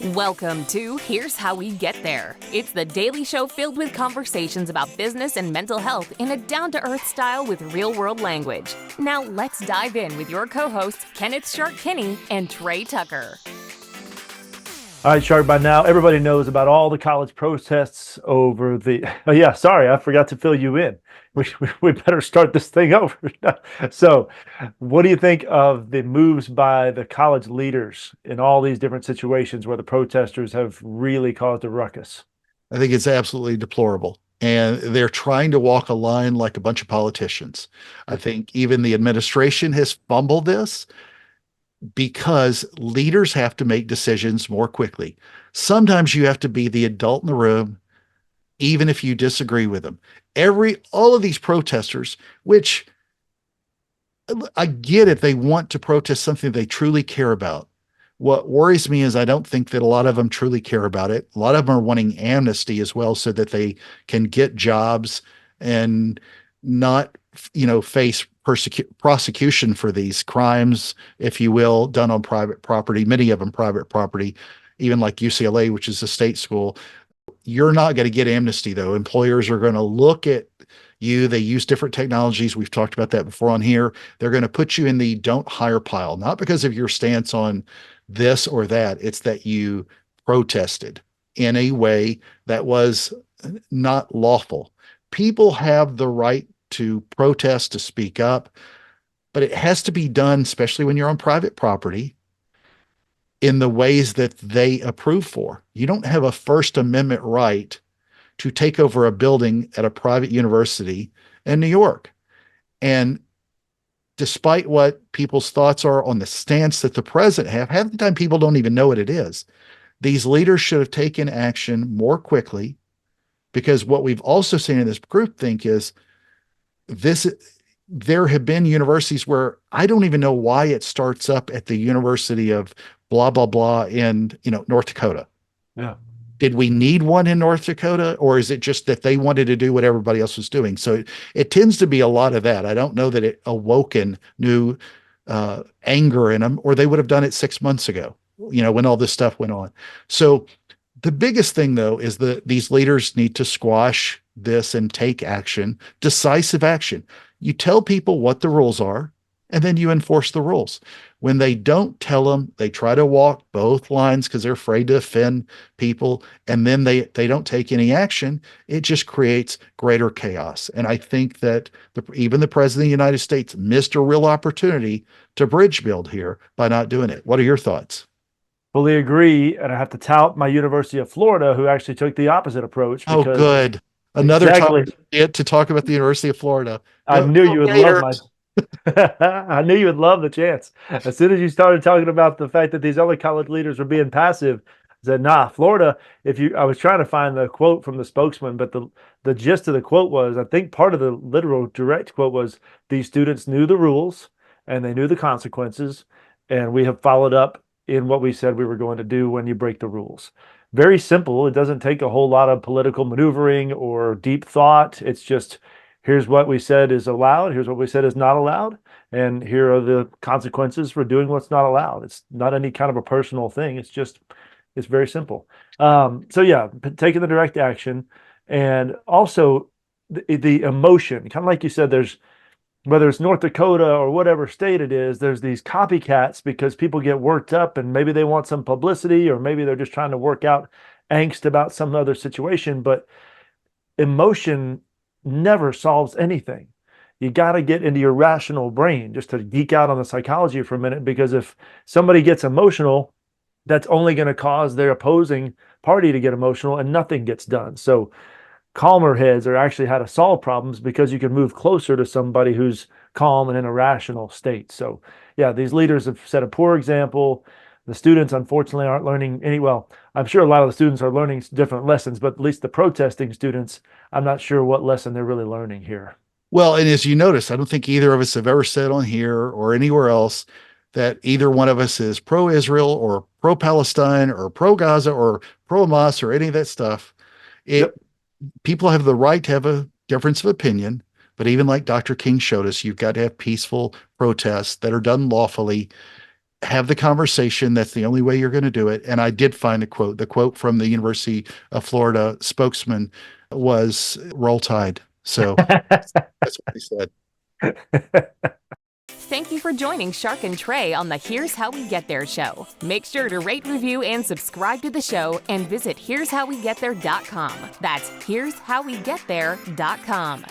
Welcome to Here's How We Get There. It's the daily show filled with conversations about business and mental health in a down-to-earth style with real-world language. Now let's dive in with your co-hosts, Kenneth Shark Kinney and Trey Tucker. All right, Shark, by now everybody knows about all the college protests over the... Oh, yeah, sorry, I forgot to fill you in. We better start this thing over. So, what do you think of the moves by the college leaders in all these different situations where the protesters have really caused a ruckus? I think it's absolutely deplorable. And they're trying to walk a line like a bunch of politicians. I think even the administration has fumbled this because leaders have to make decisions more quickly. Sometimes you have to be the adult in the room, even if you disagree with them. All of these protesters, which I get it, they want to protest something they truly care about. What worries me is I don't think that a lot of them truly care about it. A lot of them are wanting amnesty as well so that they can get jobs and not, face prosecution for these crimes, if you will, done on private property, many of them private property, even like UCLA, which is a state school. You're not going to get amnesty, though. Employers are going to look at you. They use different technologies. We've talked about that before on here. They're going to put you in the don't hire pile, not because of your stance on this or that. It's that you protested in a way that was not lawful. People have the right to protest, to speak up, but it has to be done, especially when you're on private property, in the ways that they approve for. You don't have a First Amendment right to take over a building at a private university in New York. And despite what people's thoughts are on the stance that the president have, half the time people don't even know what it is. These leaders should have taken action more quickly, because what we've also seen in this groupthink is there have been universities where I don't even know why it starts up at the University of blah, blah, blah in, North Dakota. Yeah. Did we need one in North Dakota, or is it just that they wanted to do what everybody else was doing? So it tends to be a lot of that. I don't know that it awoken new anger in them, or they would have done it 6 months ago, when all this stuff went on. So the biggest thing, though, is that these leaders need to squash this and take action, decisive action. You tell people what the rules are, and then you enforce the rules. When they don't tell them, they try to walk both lines because they're afraid to offend people, and then they don't take any action. It just creates greater chaos. And I think that even the president of the United States missed a real opportunity to bridge build here by not doing it. What are your thoughts? Fully agree. And I have to tout my University of Florida, who actually took the opposite approach. Oh, good. Another Exactly. topic to talk about the University of Florida. I knew you would love Gators. I knew you would love the chance. As soon as you started talking about the fact that these other college leaders were being passive, I said, nah, Florida, I was trying to find the quote from the spokesman, but the gist of the quote was, I think part of the literal direct quote was, these students knew the rules and they knew the consequences, and we have followed up in what we said we were going to do when you break the rules. Very simple. It doesn't take a whole lot of political maneuvering or deep thought. It's just, here's what we said is allowed, here's what we said is not allowed, and here are the consequences for doing what's not allowed. It's not any kind of a personal thing. It's very simple. So yeah, taking the direct action, and also the emotion, kind of like you said, there's, whether it's North Dakota or whatever state it is, there's these copycats because people get worked up and maybe they want some publicity, or maybe they're just trying to work out angst about some other situation. But emotion never solves anything. You got to get into your rational brain, just to geek out on the psychology for a minute, because if somebody gets emotional, that's only going to cause their opposing party to get emotional and nothing gets done. So calmer heads are actually how to solve problems, because you can move closer to somebody who's calm and in a rational state. So yeah, these leaders have set a poor example. The students, unfortunately, aren't learning well, I'm sure a lot of the students are learning different lessons, but at least the protesting students, I'm not sure what lesson they're really learning here. Well, and as you notice, I don't think either of us have ever said on here or anywhere else that either one of us is pro-Israel or pro-Palestine or pro-Gaza or pro-Hamas or any of that stuff. Yep. People have the right to have a difference of opinion, but even like Dr. King showed us, you've got to have peaceful protests that are done lawfully. have the conversation. That's the only way you're going to do it. And I did find a quote. The quote from the University of Florida spokesman was "Roll Tide." So that's what he said. Thank you for joining Shark and Trey on the Here's How We Get There show. Make sure to rate, review, and subscribe to the show and visit here'showwegetthere.com. That's here'showwegetthere.com.